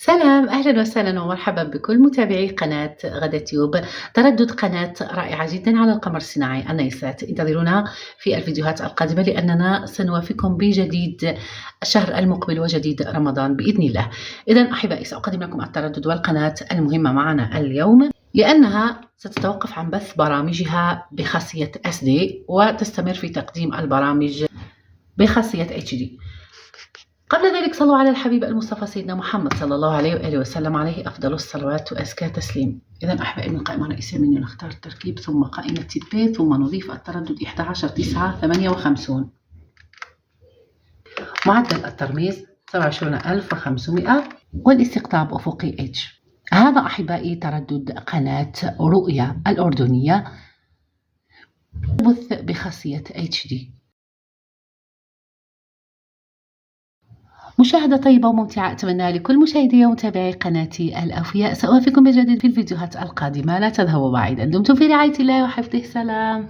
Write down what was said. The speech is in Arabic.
سلام، أهلًا وسهلًا ومرحبًا بكل متابعي قناة غدا تيوب. تردد قناة رائعة جدًا على القمر الصناعي النيسات. انتظرونا في الفيديوهات القادمة لأننا سنوافيكم بجديد الشهر المقبل وجديد رمضان بإذن الله. إذًا أحبائي، سأقدم لكم التردد والقناة المهمة معنا اليوم لأنها ستتوقف عن بث برامجها بخاصية SD وتستمر في تقديم البرامج بخاصية HD. قبل ذلك صلوا على الحبيب المصطفى سيدنا محمد صلى الله عليه وآله وسلم، عليه أفضل الصلوات وأزكى تسليم. إذا أحبائي، من قائمة رئيسية منيو نختار التركيب، ثم قائمة تيبي، ثم نضيف التردد 11,958. معدل الترميز 27,500 والاستقطاب أفقي H. هذا أحبائي تردد قناة رؤيا الأردنية تبث بخاصية HD. مشاهدة طيبة وممتعة أتمنى لكل مشاهدي ومتابعي قناتي الأوفياء. سأوافيكم بجديد في الفيديوهات القادمة، لا تذهبوا بعيدا. دمتم في رعاية الله وحفظه. سلام.